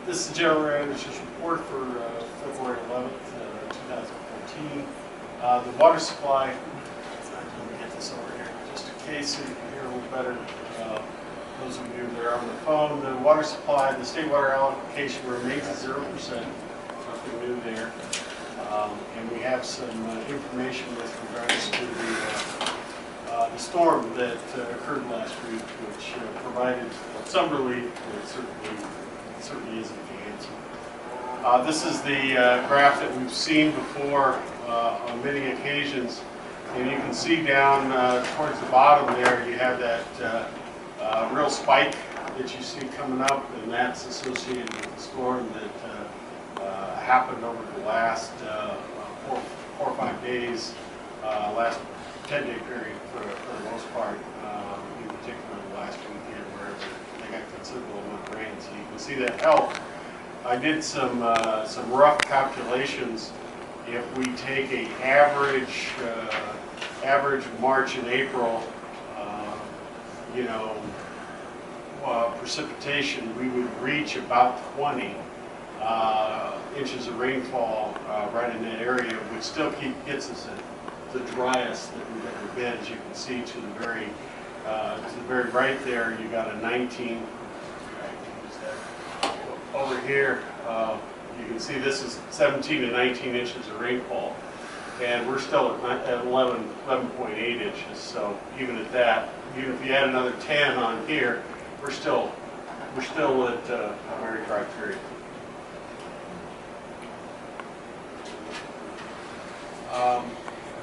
This is the General Manager's report for February 11th, 2014. The water supply, let me get this over here just in case so you can hear a little better. Those of you that are on the phone, the water supply, the state water allocation remains at 0%. Nothing new there. And we have some information with regards to the storm that occurred last week, which provided some relief, but certainly isn't the answer. This is the graph that we've seen before on many occasions, and you can see down towards the bottom there you have that real spike that you see coming up, and that's associated with the storm that happened over the last 4 or 5 days, last 10-day period for the most part, in particular the last weekend where they got considerable amount of rain. So you can see that helped. I did some rough calculations. If we take an average March and April, precipitation, we would reach about 20 inches of rainfall right in that area, which still gets us at the driest that we've ever been. As you can see to the very right there, you got a 19. Over here, you can see this is 17 to 19 inches of rainfall, and we're still at 11.8 inches. So even at that, even if you add another 10 on here, we're still at a very dry period.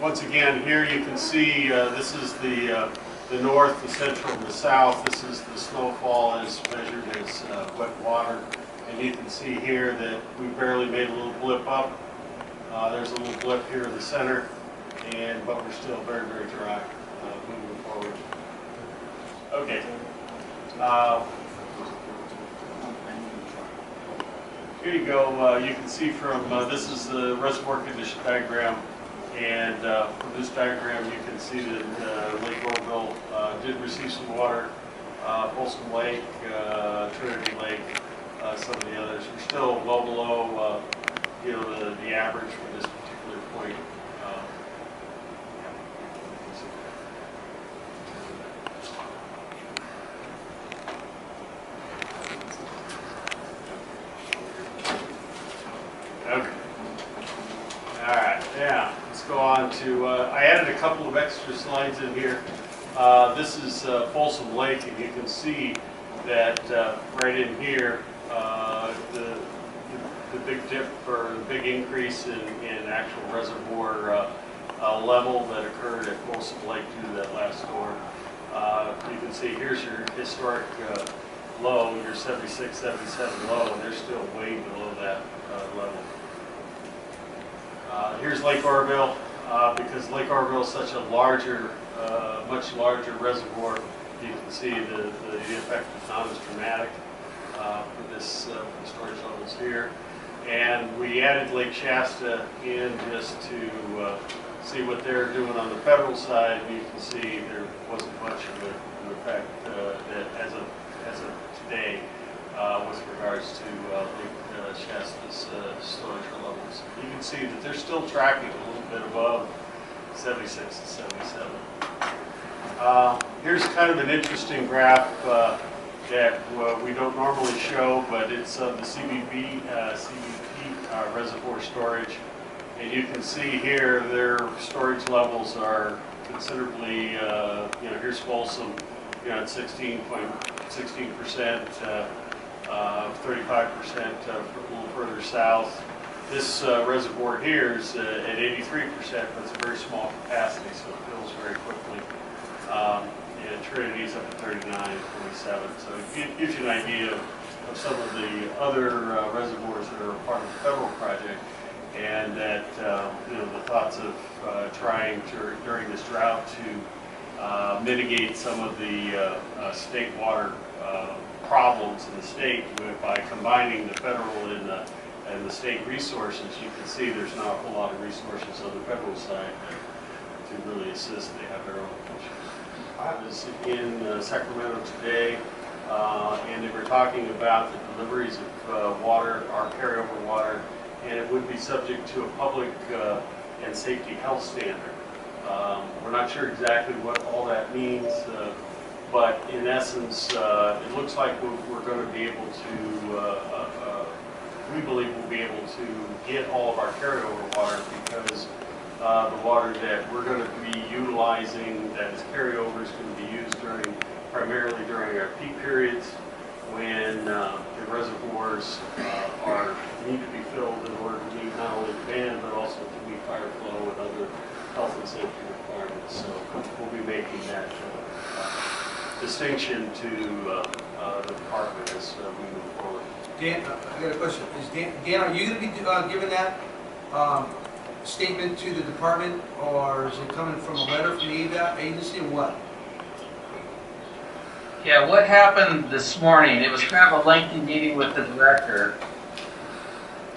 Once again, here you can see this is the north, the central, and the south. This is the snowfall as measured as wet water. And you can see here that we barely made a little blip up. There's a little blip here in the center, but we're still very, very dry moving forward. Okay. Here you go. You can see from this is the reservoir condition diagram, and from this diagram you can see that Lake Oroville did receive some water. Folsom Lake, Trinity Lake. Some of the others. We're still well below, the average for this particular point. Okay. All right. Yeah. Let's go on to. I added a couple of extra slides in here. This is Folsom Lake, and you can see that right in here. The big dip or the big increase in actual reservoir level that occurred at Folsom Lake due to that last storm. You can see here's your historic low, your 76, 77 low, and they're still way below that level. Here's Lake Oroville. Because Lake Oroville is such a much larger reservoir, you can see the effect is not as dramatic. For this storage levels here, and we added Lake Shasta in just to see what they're doing on the federal side. You can see there wasn't much of an effect that as of today with regards to Lake Shasta's storage levels. You can see that they're still tracking a little bit above 76 to 77. Here's kind of an interesting graph that we don't normally show, but it's the CBP reservoir storage, and you can see here their storage levels are considerably. Here's Folsom, at 16%, 35% a little further south. This reservoir here is at 83%, but it's a very small capacity, so it fills very quickly. And Trinity's up at 39, 27. So it gives you an idea of some of the other reservoirs that are part of the federal project, and that the thoughts of trying during this drought to mitigate some of the state water problems in the state by combining the federal and the state resources. You can see there's not a whole lot of resources on the federal side to really assist. They have their own issues. I was in Sacramento today, and they were talking about the deliveries of water, our carryover water, and it would be subject to a public and safety health standard. We're not sure exactly what all that means, but in essence, it looks like we're going to be able to, we believe we'll be able to get all of our carryover water because the water that we're going to be utilizing that is carryover is going to be used primarily during our peak periods when the reservoirs need to be filled in order to meet not only demand but also to meet fire flow and other health and safety requirements. So we'll be making that distinction to the department as we move forward. Dan, I got a question. Dan, are you going to be giving that statement to the department, or is it coming from a letter from the agency, or what? Yeah, what happened this morning, it was kind of a lengthy meeting with the director,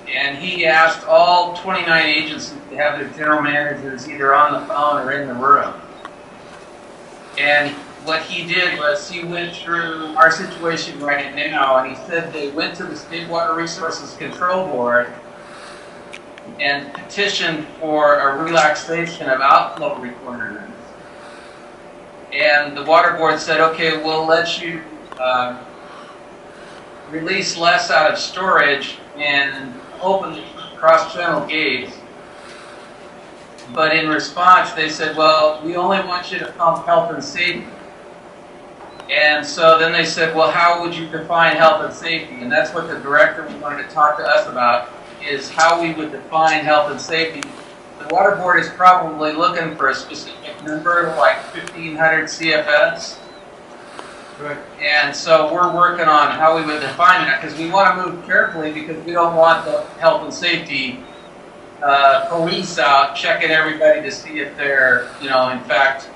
and he asked all 29 agencies to have their general managers either on the phone or in the room. And what he did was he went through our situation right now, and he said they went to the State Water Resources Control Board and petitioned for a relaxation of outflow requirements. And the water board said, okay, we'll let you release less out of storage and open the cross-channel gates. But in response, they said, well, we only want you to pump health and safety. And so then they said, well, how would you define health and safety? And that's what the director wanted to talk to us about, is how we would define health and safety. The water board is probably looking for a specific number, like 1,500 CFS. Right. And so we're working on how we would define that, because we want to move carefully, because we don't want the health and safety police out checking everybody to see if they're, in fact,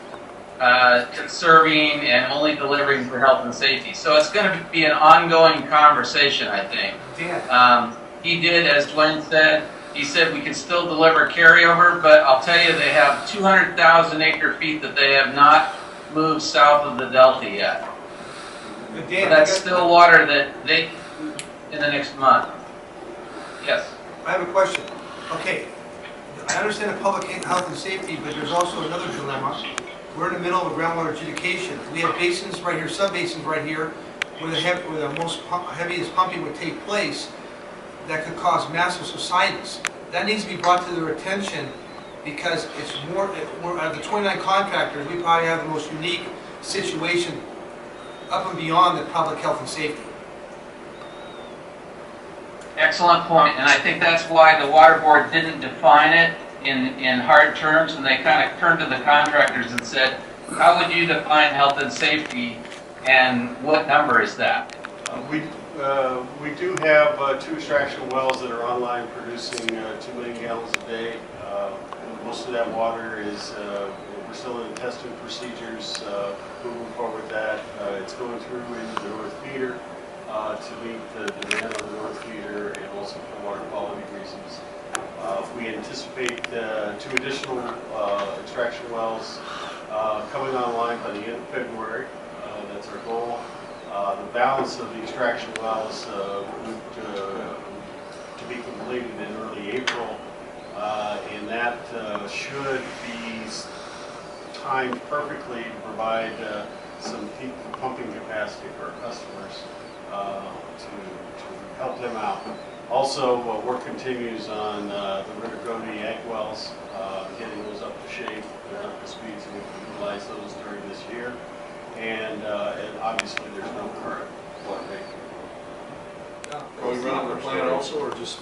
conserving and only delivering for health and safety. So it's going to be an ongoing conversation, I think. Dan. He did, as Dwayne said, he said we can still deliver carryover, but I'll tell you, they have 200,000 acre feet that they have not moved south of the delta yet. But Dan, So that's still water that they, in the next month. Yes. I have a question. Okay, I understand the public health and safety, but there's also another dilemma. We're in the middle of a groundwater adjudication. We have basins right here, sub-basins right here, where the most heaviest pumping would take place. That could cause massive subsidence. That needs to be brought to their attention, because it's more out of the 29 contractors, we probably have the most unique situation up and beyond the public health and safety. Excellent point, and I think that's why the water board didn't define it in hard terms, and they kind of turned to the contractors and said, how would you define health and safety, and what number is that? We do have 2 extraction wells that are online producing 2 million gallons a day. Most of that water is, we're still in testing procedures, moving forward with that. It's going through into the North Feeder to meet the demand on the North Feeder, and also for water quality reasons. We anticipate 2 additional extraction wells coming online by the end of February. That's our goal. The balance of the extraction wells to be completed in early April, and that should be timed perfectly to provide some peak pumping capacity for our customers to help them out. Also, work continues on the Ritter-Gody egg wells, getting those up to shape and up to speed so we can utilize those during this year. And obviously there's no current flood making. Are we running the plant also, or just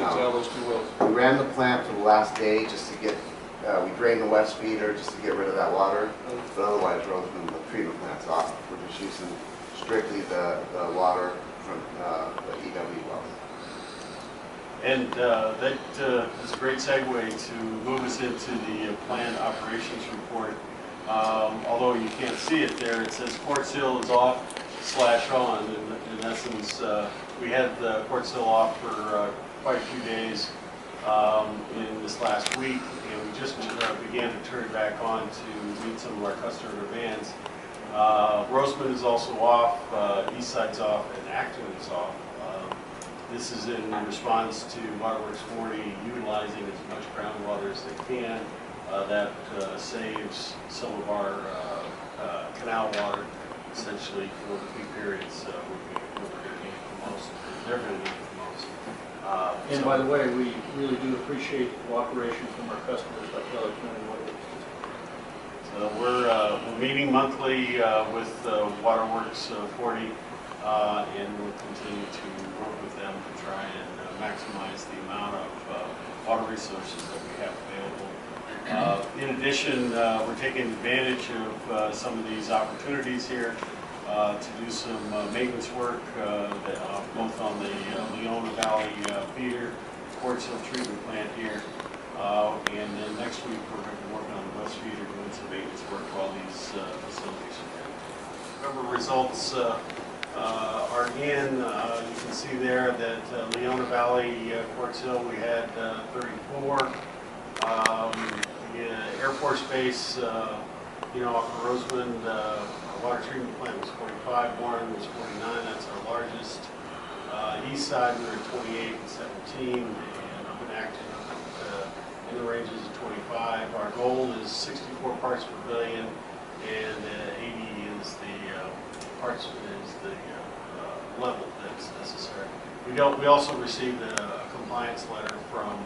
all those 2 wells? We ran the plant for the last day just to get, we drained the west feeder just to get rid of that water, but otherwise we're opening the treatment plants off. We're just using strictly the water from the EW wells. And that is a great segue to move us into the planned operations report. Although you can't see it there, it says Quartz Hill is off/on. In essence, we had the Quartz Hill off for quite a few days in this last week, and we just began to turn it back on to meet some of our customer demands. Rosamond is also off, East Side's off, and Acton is off. This is in response to Waterworks 40 utilizing as much groundwater as they can. That saves some of our canal water, essentially, for the peak periods we're going to need the most. They're going to need the most. And by the way, we really do appreciate cooperation from our customers like Valley County Waterworks. So we're meeting monthly with Waterworks 40, and we'll continue to work with them to try and maximize the amount of water resources that we have available. In addition, we're taking advantage of some of these opportunities here to do some maintenance work, both on the Leona Valley feeder, Quartz Hill treatment plant here, and then next week we're going to be working on the West feeder, doing some maintenance work while these facilities are there. Remember, results are in. You can see there that Leona Valley, Quartz Hill, we had 34. Air Force Base, off of Rosamond, water treatment plant was 45, Warren was 49, that's our largest. East Side, we were at 28 and 17, and up in Acton, in the ranges of 25. Our goal is 64 parts per billion, and 80 is the level that's necessary. We also received a compliance letter from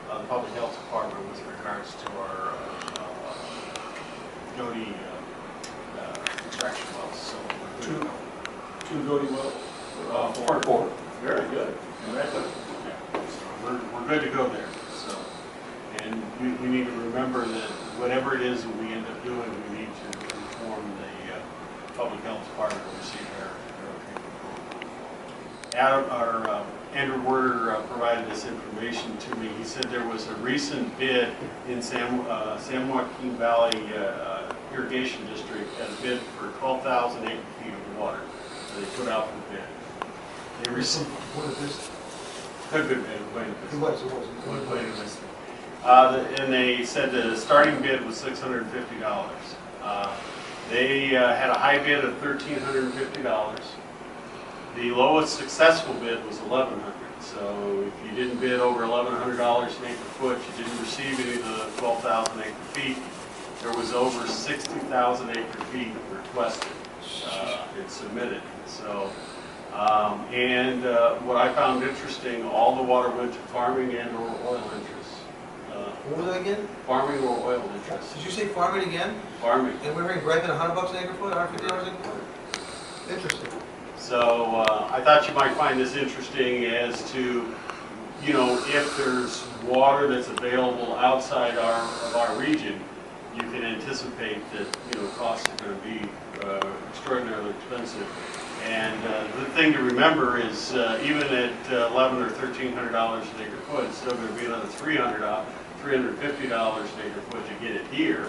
the Public Health Department with regards to our Doty extraction wells. So we're good. Two Doty wells? Four. Very good. Congratulations. So we're good to go there. So, and we need to remember that whatever it is that we end up doing, we need to inform the Public Health Department to receive their Andrew Werder provided this information to me. He said there was a recent bid in San Joaquin Valley Irrigation District at a bid for 12,000 acre-feet of water that they put out for bid. They received What is this? a good bid. It was. And they said the starting bid was $650. They had a high bid of $1,350. The lowest successful bid was $1,100. So if you didn't bid over $1,100 an acre foot, you didn't receive any of the 12,000 acre feet. There was over 60,000 acre feet requested and submitted. So, what I found interesting, all the water went to farming and or oil interests. What was that again? Farming or oil interests. Did you say farming again? Farming. And we're grabbing $100 an acre foot, $150 an acre foot? Interesting. So I thought you might find this interesting as to, if there's water that's available outside of our region, you can anticipate that, costs are going to be extraordinarily expensive. And the thing to remember is even at $1,100 or $1,300 an acre foot, it's still going to be another $350 an acre foot to get it here.